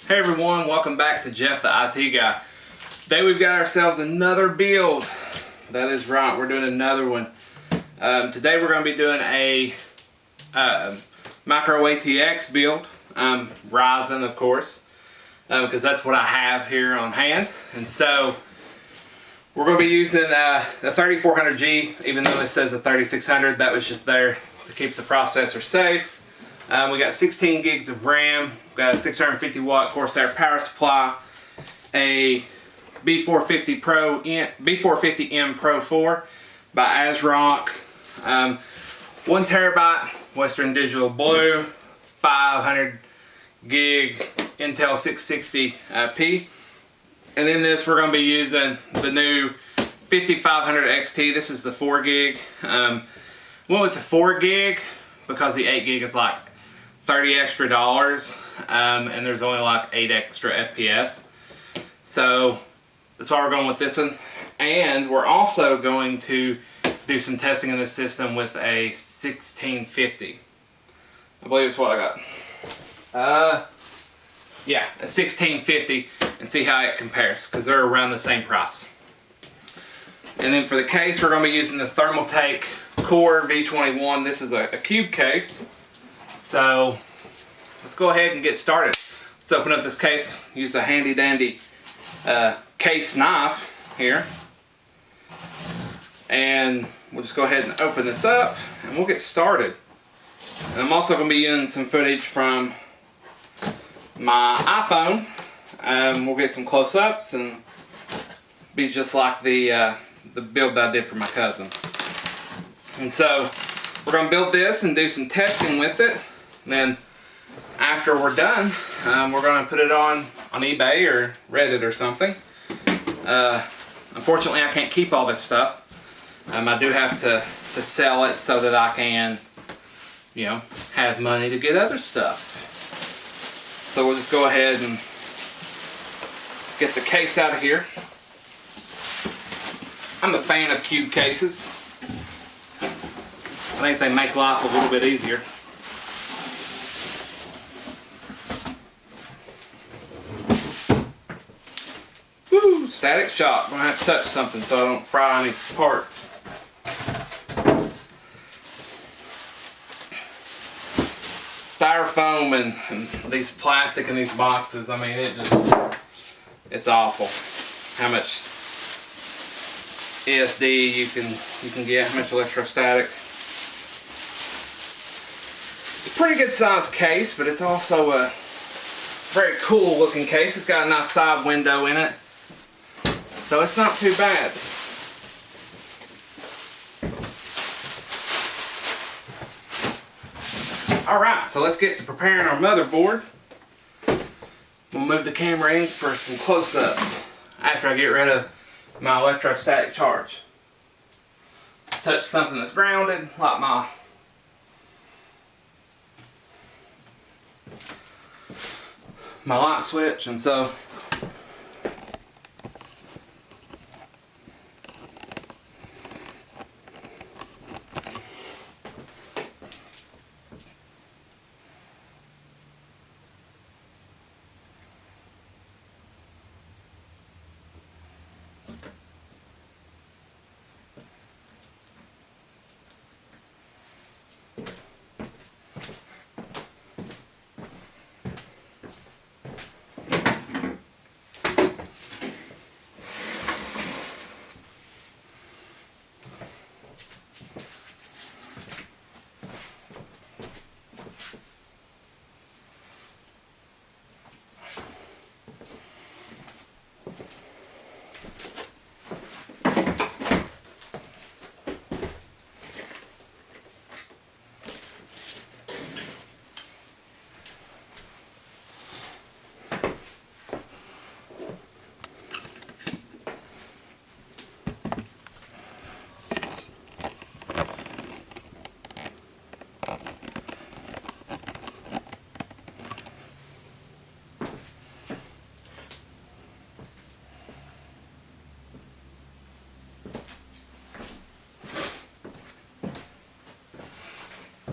Hey everyone, welcome back to Jeff the IT Guy. Today we've got ourselves another build. That is right, we're doing another one. Today we're going to be doing a micro ATX build, Ryzen of course, because that's what I have here on hand. And so we're going to be using the 3400G, even though it says a 3600, that was just there to keep the processor safe. We got 16 gigs of RAM, we got a 650 watt Corsair power supply, a B450M Pro 4 by AsRock, 1 terabyte Western Digital Blue, 500 gig Intel 660p, and in this we're going to be using the new 5500 XT. This is the 4 gig. Went with the 4 gig because the 8 gig is like $30 extra, and there's only like 8 extra FPS. So that's why we're going with this one. And we're also going to do some testing in this system with a 1650. I believe it's what I got. Yeah, a 1650, and see how it compares, because they're around the same price. And then for the case, we're going to be using the Thermaltake Core V21. This is a cube case. So let's go ahead and get started. Let's open up this case. Use a handy dandy case knife here. And we'll just go ahead and open this up and we'll get started. And I'm also going to be using some footage from my iPhone. We'll get some close-ups and be just like the build that I did for my cousin. And so we're going to build this and do some testing with it. And then after we're done, we're going to put it on eBay or Reddit or something. Unfortunately, I can't keep all this stuff. I do have to sell it so that I can, you know, have money to get other stuff. So we'll just go ahead and get the case out of here. I'm a fan of cube cases. I think they make life a little bit easier. Woo! Static shock. I'm going to have to touch something so I don't fry any parts. Styrofoam and these plastic in these boxes, I mean, it's awful how much ESD you can get, how much electrostatic. It's a pretty good sized case, but it's also a very cool looking case. It's got a nice side window in it, so it's not too bad. Alright, so let's get to preparing our motherboard. We'll move the camera in for some close-ups after I get rid of my electrostatic charge. Touch something that's grounded, like my light switch, and so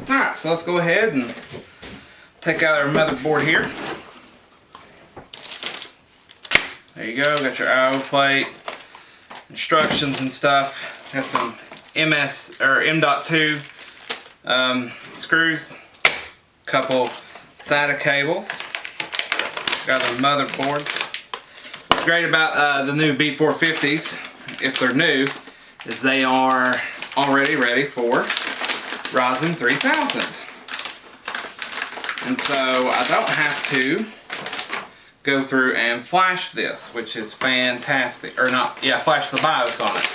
Alright, so let's go ahead and take out our motherboard here. There you go, got your I/O plate, instructions and stuff. Got some M.2 screws, couple SATA cables. Got a motherboard. What's great about the new B450s, if they're new, is they are already ready for Ryzen 3000. And so I don't have to go through and flash this, which is fantastic. Or not, yeah, flash the BIOS on it.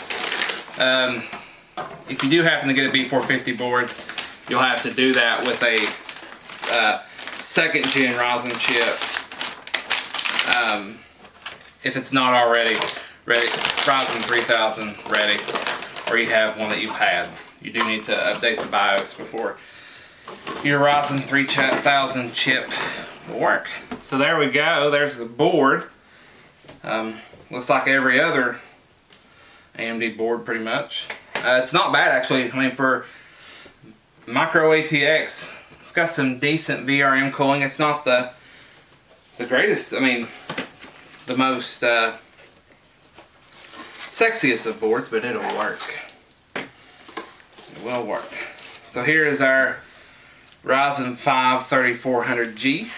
If you do happen to get a B450 board, you'll have to do that with a second gen Ryzen chip. If it's not already ready, Ryzen 3000 ready, or you have one that you've had. You do need to update the BIOS before your Ryzen 3000 chip will work. So there we go, there's the board. Looks like every other AMD board pretty much. It's not bad actually. I mean, for micro ATX, it's got some decent VRM cooling. It's not the greatest, I mean, the most sexiest of boards, but it'll work. It will work. So here is our Ryzen 5 3400G,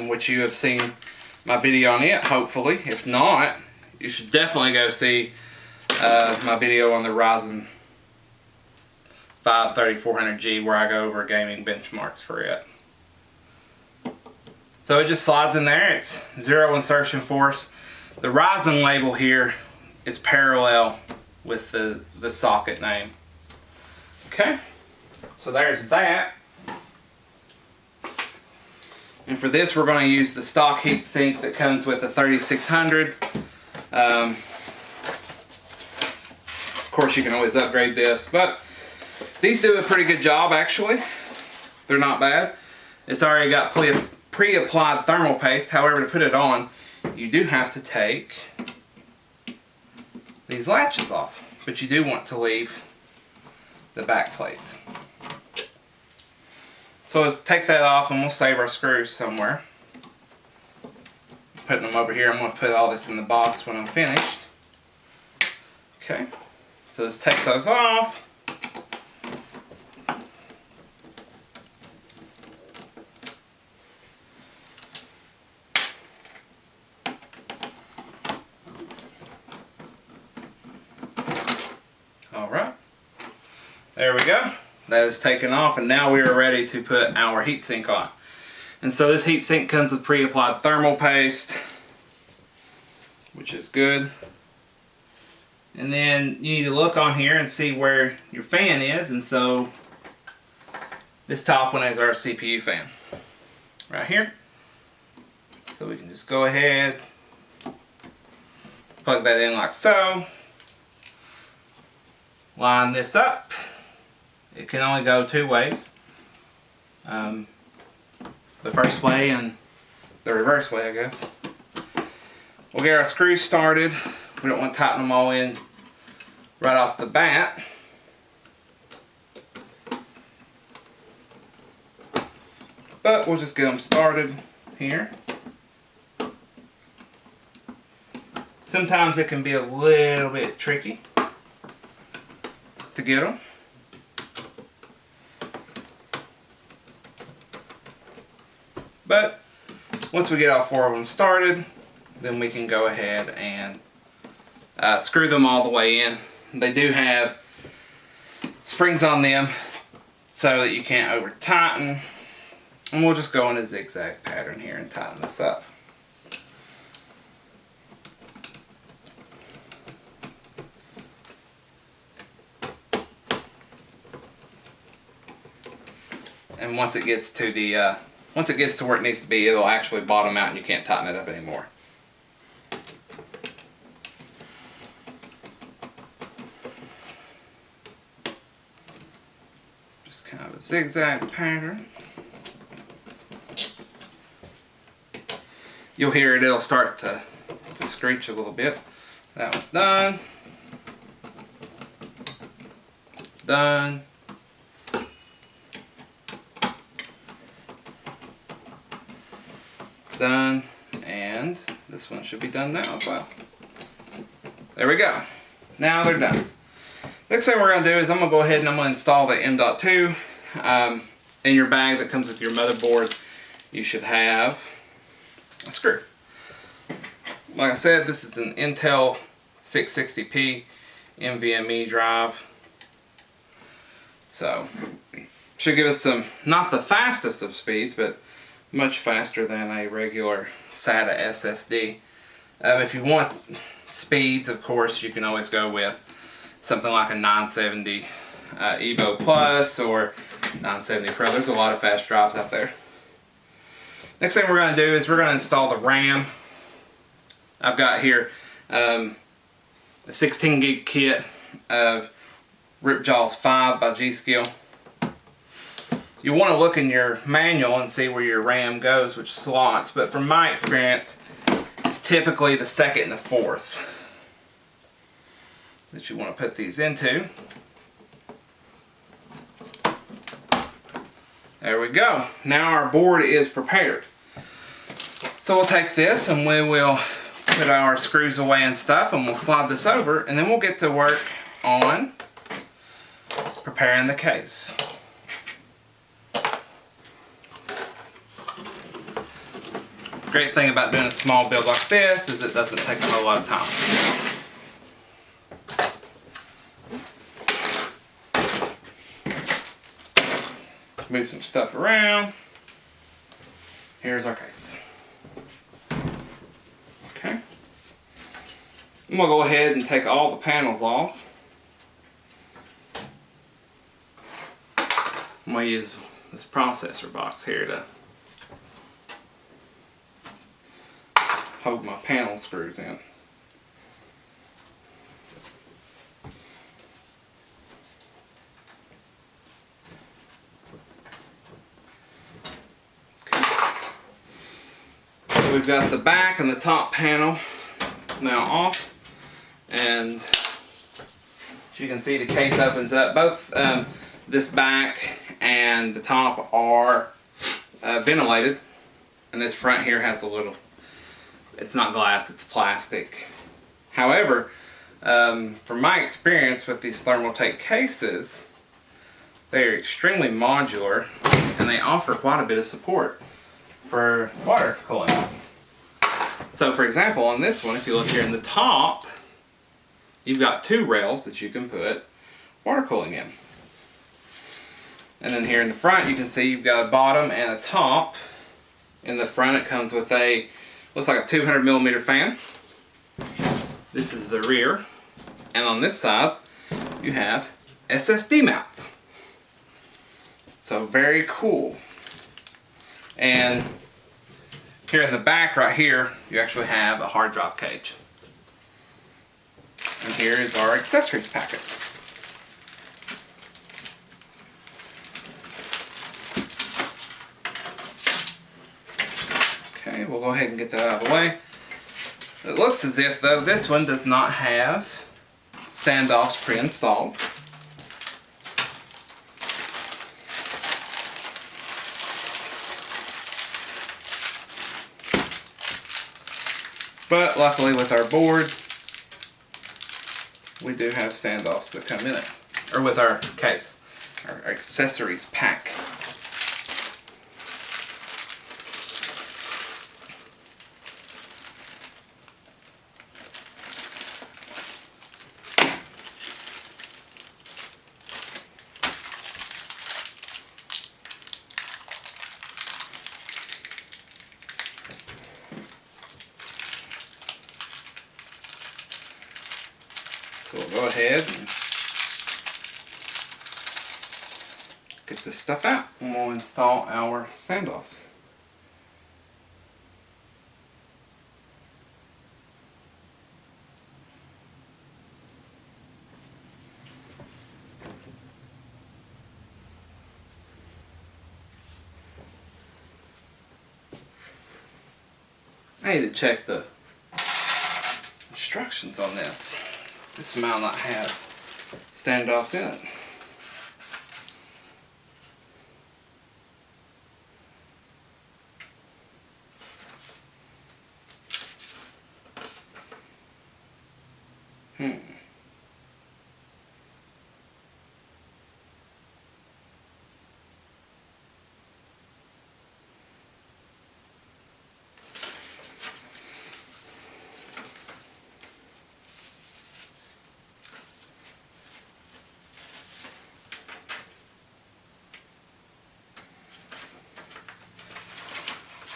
which you have seen my video on it, hopefully. If not, you should definitely go see my video on the Ryzen 5 3400G, where I go over gaming benchmarks for it. So it just slides in there. It's 0 insertion force. The Ryzen label here is parallel with the socket name. Okay, so there's that. And for this, we're going to use the stock heatsink that comes with a 3600. Of course, you can always upgrade this, but these do a pretty good job actually. They're not bad. It's already got pre-applied thermal paste. However, to put it on, you do have to take these latches off, but you do want to leave the back plate. So let's take that off and we'll save our screws somewhere. Putting them over here. I'm going to put all this in the box when I'm finished. Okay, so let's take those off. Alright, there we go. That is taken off, and now we are ready to put our heatsink on. And so this heatsink comes with pre-applied thermal paste, which is good. And then you need to look on here and see where your fan is, and so this top one is our CPU fan right here. So we can just go ahead, plug that in like so, line this up. It can only go two ways. The first way and the reverse way, I guess. We'll get our screws started. We don't want to tighten them all in right off the bat. But we'll just get them started here. Sometimes it can be a little bit tricky to get them. But once we get all four of them started, then we can go ahead and screw them all the way in. They do have springs on them so that you can't over tighten. And we'll just go in a zigzag pattern here and tighten this up. And once it gets to the where it needs to be, it'll actually bottom out and you can't tighten it up anymore. Just kind of a zigzag pattern. You'll hear it, it'll start to screech a little bit. That one's done. Done. Done, and this one should be done now as well. There we go. Now they're done. Next thing we're going to do is I'm going to go ahead and I'm going to install the M.2. In your bag that comes with your motherboard, you should have a screw. Like I said, this is an Intel 660p NVMe drive. So, should give us some, not the fastest of speeds, but much faster than a regular SATA SSD. If you want speeds, of course, you can always go with something like a 970 Evo Plus or 970 Pro. There's a lot of fast drives out there. Next thing we're going to do is we're going to install the RAM. I've got here a 16 gig kit of Ripjaws 5 by G-Skill. You want to look in your manual and see where your RAM goes, which slots, but from my experience, it's typically the second and the fourth that you want to put these into. There we go. Now our board is prepared. So we'll take this and we will put our screws away and stuff, and we'll slide this over, and then we'll get to work on preparing the case. Great thing about doing a small build like this is it doesn't take a whole lot of time. Move some stuff around. Here's our case. Okay. I'm going to go ahead and take all the panels off. I'm going to use this processor box here to hold my panel screws in. We've got the back and the top panel now off, and as you can see, the case opens up. Both this back and the top are ventilated, and this front here has a little, it's not glass, it's plastic. However, from my experience with these Thermaltake cases, they are extremely modular and they offer quite a bit of support for water cooling. So for example, on this one, if you look here in the top, you've got two rails that you can put water cooling in. And then here in the front, you can see you've got a bottom and a top. In the front, it comes with a, looks like a 200mm fan. This is the rear. And on this side, you have SSD mounts. So very cool. And here in the back right here, you actually have a hard drive cage. And here is our accessories packet. Okay, we'll go ahead and get that out of the way. It looks as if, though, this one does not have standoffs pre-installed. But luckily with our board, we do have standoffs that come in it, or with our case, our accessories pack. So we'll go ahead and get this stuff out and we'll install our standoffs. I need to check the instructions on this. This might not have standoffs in it.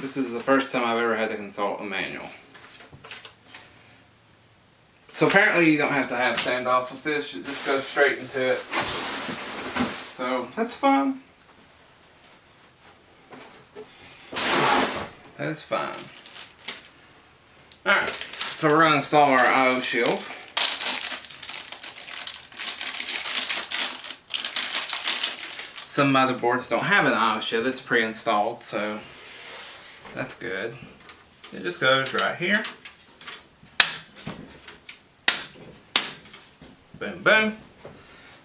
This is the first time I've ever had to consult a manual. So apparently you don't have to have standoffs with this, you just go straight into it. So that's fine. That is fine. Alright, so we're going to install our I/O shield. Some motherboards don't have an I/O shield, it's pre-installed, so that's good. It just goes right here. Boom, boom.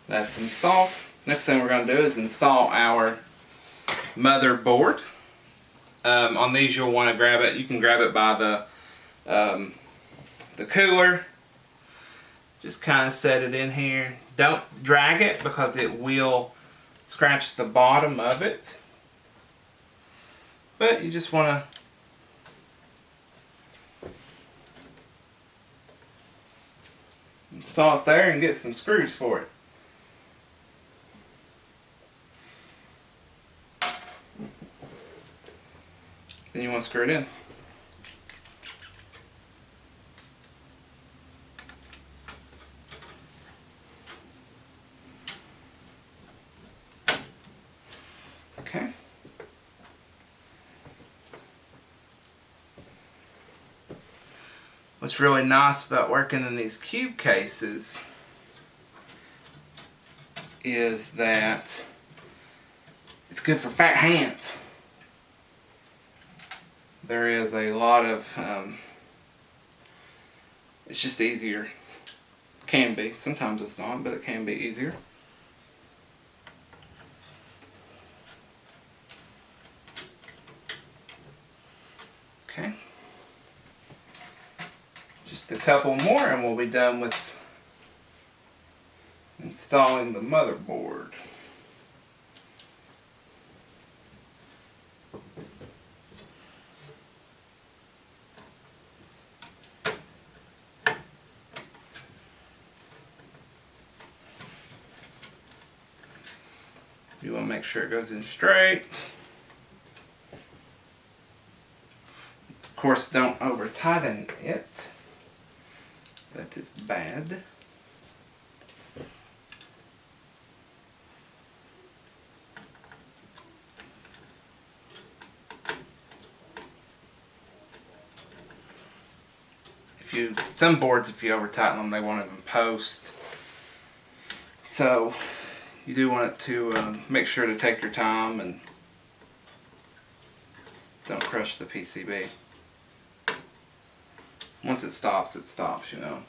That's installed. Next thing we're going to do is install our motherboard. On these you'll want to grab it. You can grab it by the cooler. Just kind of set it in here. Don't drag it because it will scratch the bottom of it. But you just want to install it there and get some screws for it. Then you want to screw it in. Okay. What's really nice about working in these cube cases is that it's good for fat hands. There is a lot of, it's just easier. Can be. Sometimes it's not, but it can be easier. Okay. Just a couple more and we'll be done with installing the motherboard. You want to make sure it goes in straight. Of course, don't over tighten it. That is bad. Some boards, if you over tighten them, they won't even post. So you do want it to make sure to take your time and don't crush the PCB. Once it stops, you know.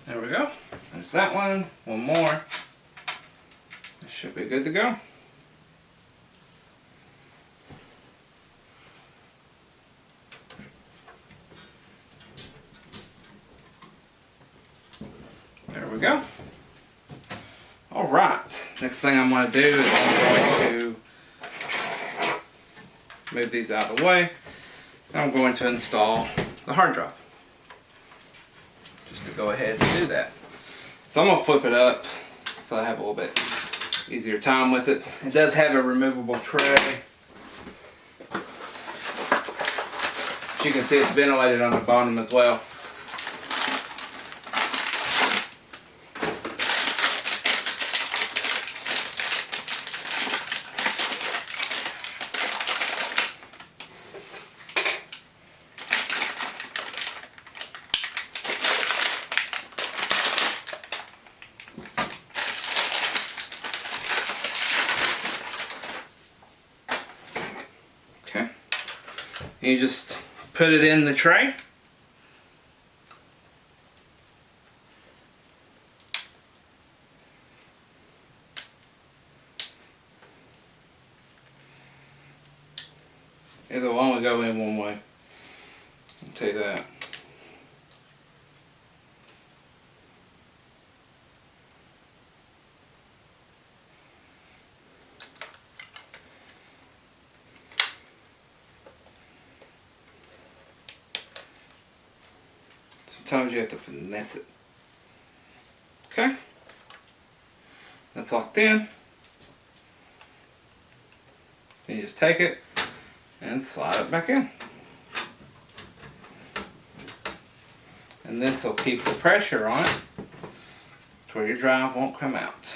There we go. There's that one. One more. This should be good to go. There we go. Alright. Next thing I'm going to do is I'm going to move these out of the way. And I'm going to install the hard drive. Just to go ahead and do that. So I'm going to flip it up so I have a little bit easier time with it. It does have a removable tray. As you can see, it's ventilated on the bottom as well. Okay. You just put it in the tray. It'll only go in one way. I'll tell you that. Sometimes you have to finesse it. Okay. That's locked in. Then you just take it and slide it back in. And this will keep the pressure on it to where your drive won't come out.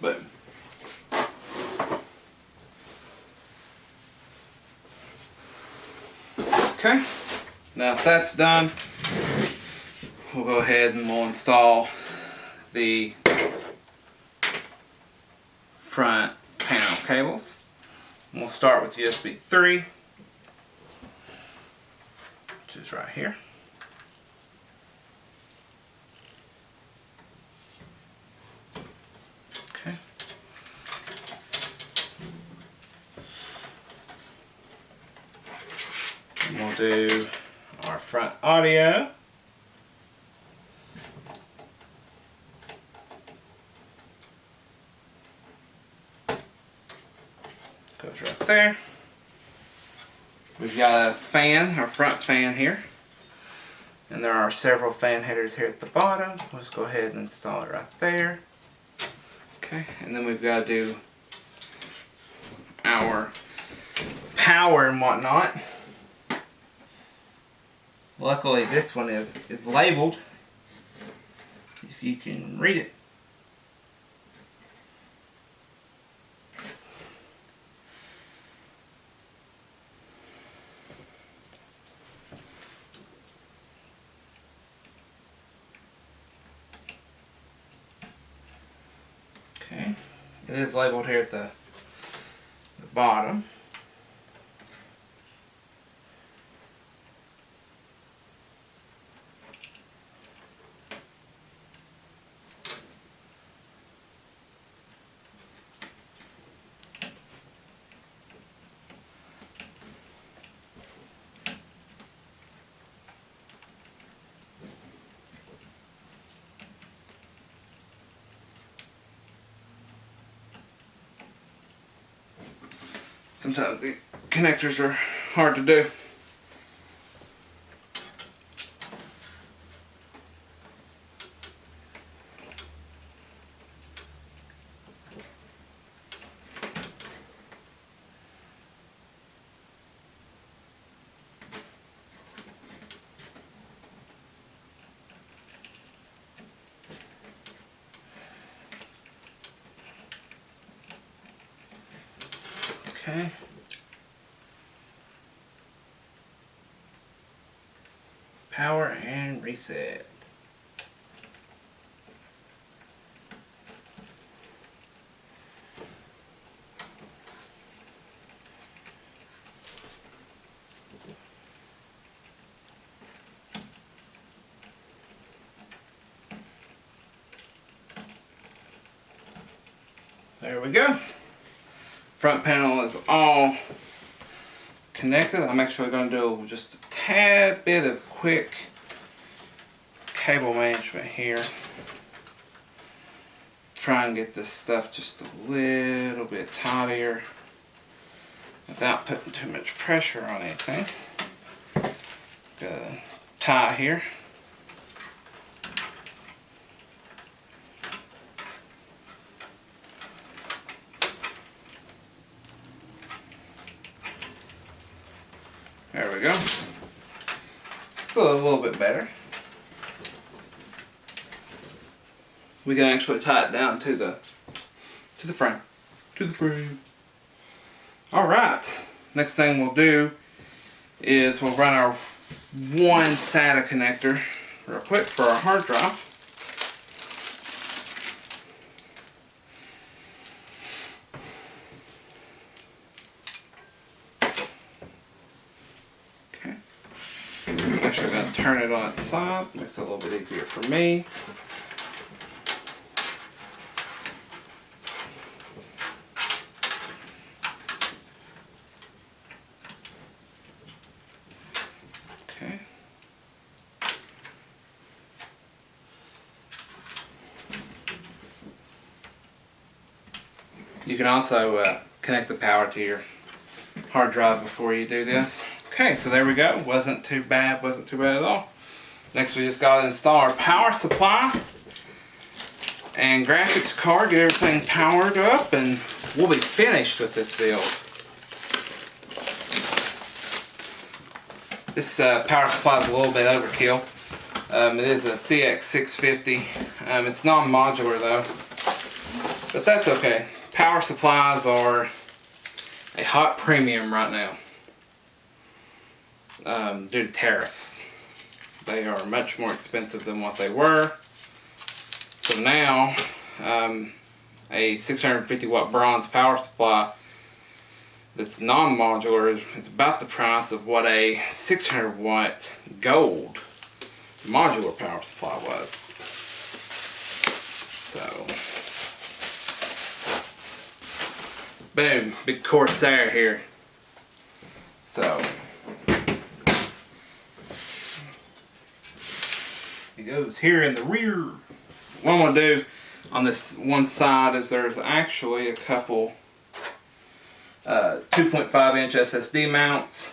Boom. Okay. Now if that's done, we'll go ahead and we'll install the front panel cables. We'll start with USB 3, which is right here. Okay. And we'll do our front audio. Goes right there. We've got a fan, our front fan here. And there are several fan headers here at the bottom. We'll just go ahead and install it right there. Okay, and then we've got to do our power and whatnot. Luckily this one is labeled, if you can read it. Okay, it is labeled here at the bottom. Sometimes these connectors are hard to do. Okay. Power and reset. There we go. Front panel is all connected. I'm actually going to do just a tad bit of quick cable management here. Try and get this stuff just a little bit tighter without putting too much pressure on anything. Got a tie here. There we go. feel a little bit better. We can actually tie it down to the frame. All right. Next thing we'll do is we'll run our one SATA connector real quick for our hard drive. Okay. I'm actually going to turn it on its side. Makes it a little bit easier for me. You can also connect the power to your hard drive before you do this. Okay, so there we go. Wasn't too bad at all. Next we just got to install our power supply and graphics card, get everything powered up, and we'll be finished with this build. This power supply is a little bit overkill. It is a CX 650. It's non-modular though, but that's okay. Power supplies are a hot premium right now due to tariffs. They are much more expensive than what they were. So now a 650 watt bronze power supply that's non-modular is about the price of what a 600 watt gold modular power supply was. So boom, big Corsair here. So it goes here in the rear. What I'm going to do on this one side is there's actually a couple 2.5 inch SSD mounts.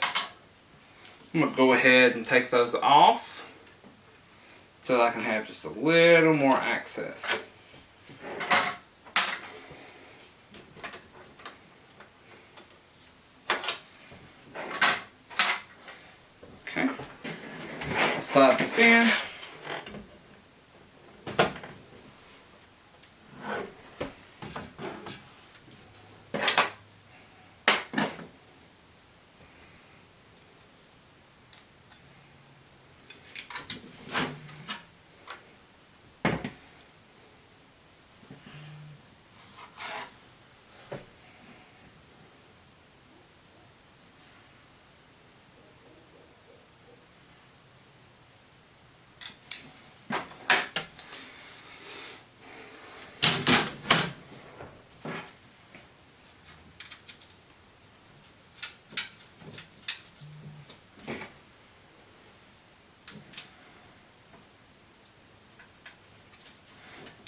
I'm going to go ahead and take those off so that I can have just a little more access. Okay, slide this in.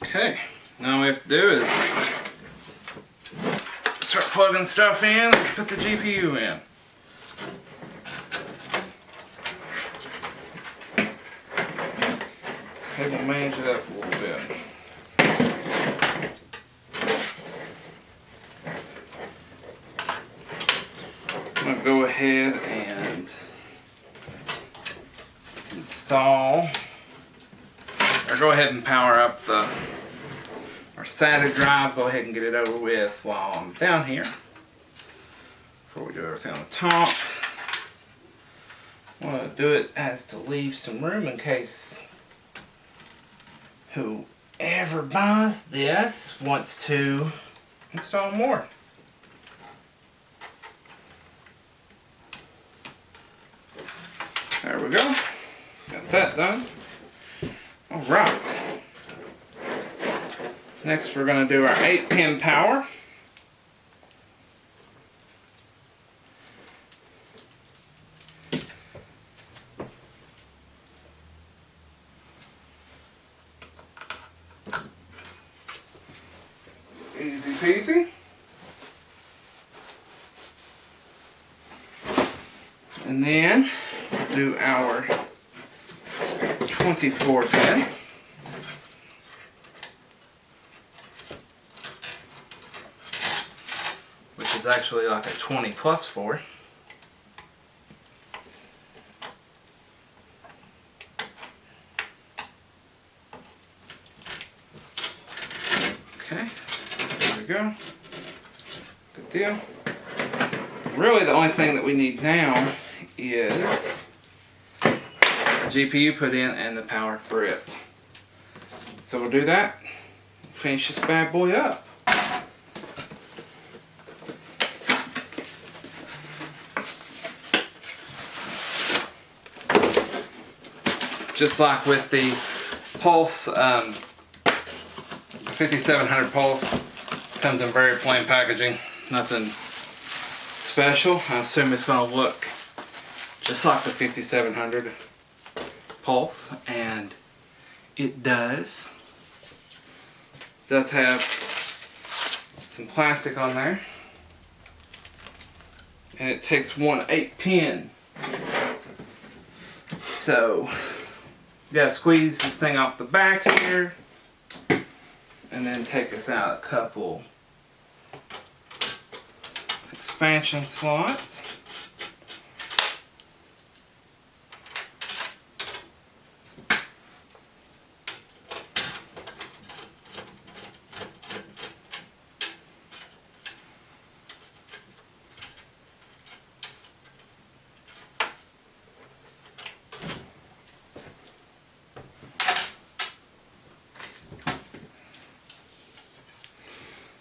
Okay, now all we have to do is start plugging stuff in and put the GPU in. Okay, we'll manage it up a little bit. I'm going to go ahead and install, or go ahead and power up our SATA drive. Go ahead and get it over with while I'm down here before we do everything on the top. I want to do it as to leave some room in case whoever buys this wants to install more. There we go. Got that done. Alright. Next we're going to do our 8-pin power. Easy peasy. And then we'll do our 24-pin. Which is actually like a 20+4. we go. Good deal. Really the only thing that we need now is GPU put in and the power for it. So we'll do that. Finish this bad boy up. Just like with the Pulse, 5700 Pulse, comes in very plain packaging. Nothing special. I assume it's going to look just like the 5700 Pulse, and it does. It does have some plastic on there, and it takes one 8-pin. So you gotta squeeze this thing off the back here, and then take us out a couple expansion slots.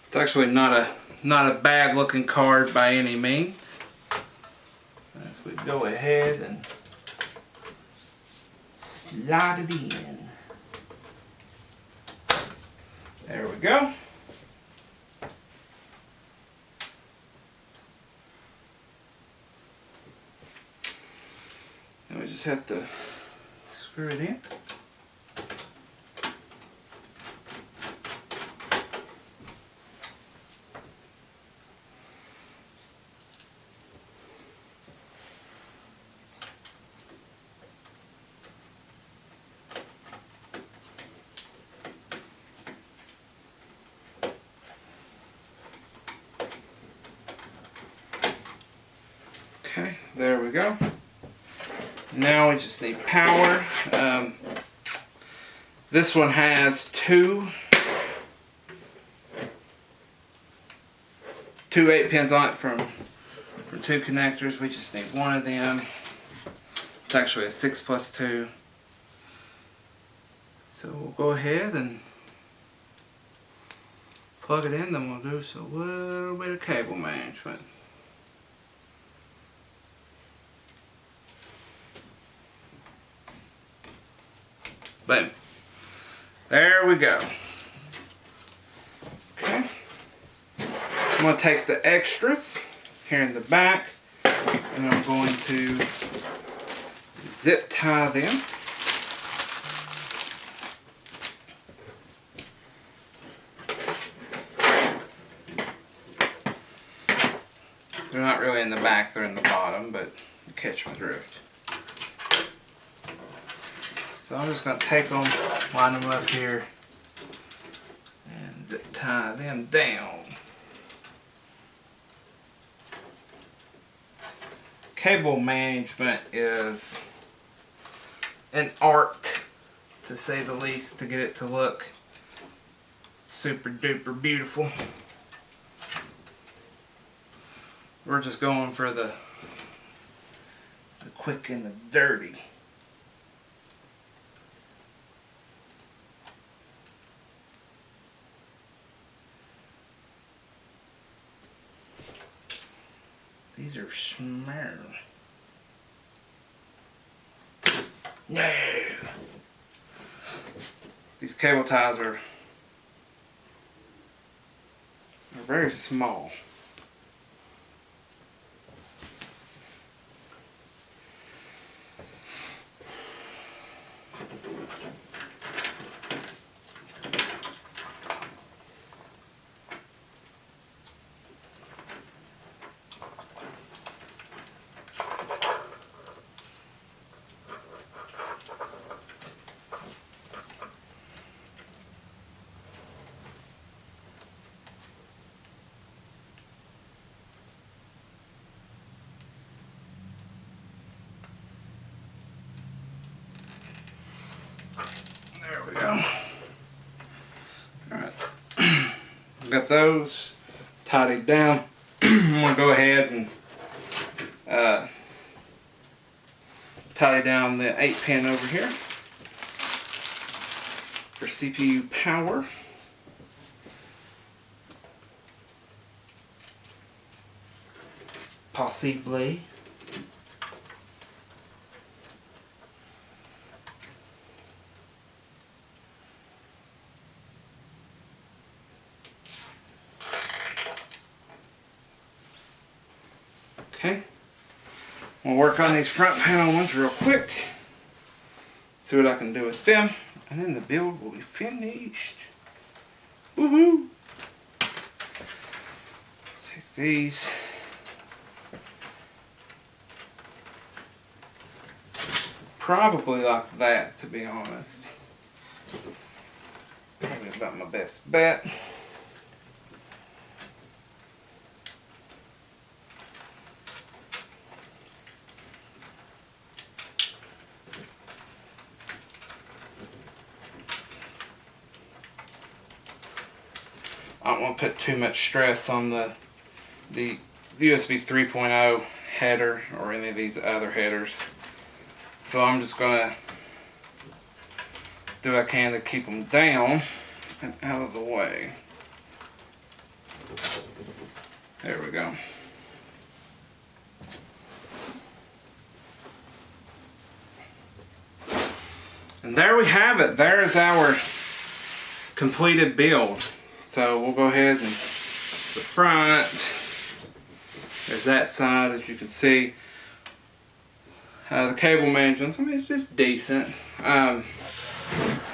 It's actually not a bad looking card by any means. As we go ahead and slide it in. There we go. And we just have to screw it in. Okay, there we go. Now we just need power. This one has two 8-pins on it from two connectors. We just need one of them. It's actually a 6+2. So we'll go ahead and plug it in, then we'll do a little bit of cable management. Boom. There we go. Okay. I'm going to take the extras here in the back, and I'm going to zip tie them. They're not really in the back, they're in the bottom, but you catch my drift. So I'm just going to take them, line them up here, and zip tie them down. Cable management is an art, to say the least, to get it to look super duper beautiful. We're just going for the quick and the dirty. These are smart. No! These cable ties are very small. There we go. Alright. got those tidied down. I'm going to go ahead and tidy down the 8-pin over here for CPU power. Possibly. Okay. We'll work on these front panel ones real quick. See what I can do with them. And then the build will be finished. Woohoo! Take these. Probably like that, to be honest. Probably about my best bet. I don't want to put too much stress on the USB 3.0 header or any of these other headers. So I'm just going to do what I can to keep them down and out of the way. There we go. And there we have it. There's our completed build. So we'll go ahead and it's the front. There's that side, as you can see. The cable management, I mean, it's just decent. So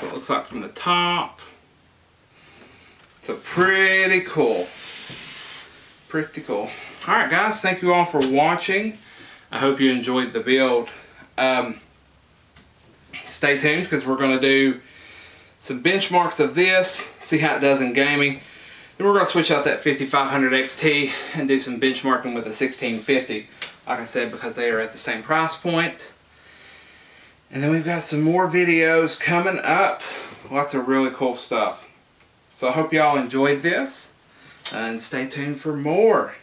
it looks like from the top. So pretty cool. Pretty cool. Alright guys, thank you all for watching. I hope you enjoyed the build. Stay tuned because we're going to do some benchmarks of this, see how it does in gaming. Then we're going to switch out that 5500 XT and do some benchmarking with the 1650. Like I said, because they are at the same price point. And then we've got some more videos coming up. Lots of really cool stuff. So I hope y'all enjoyed this. And stay tuned for more.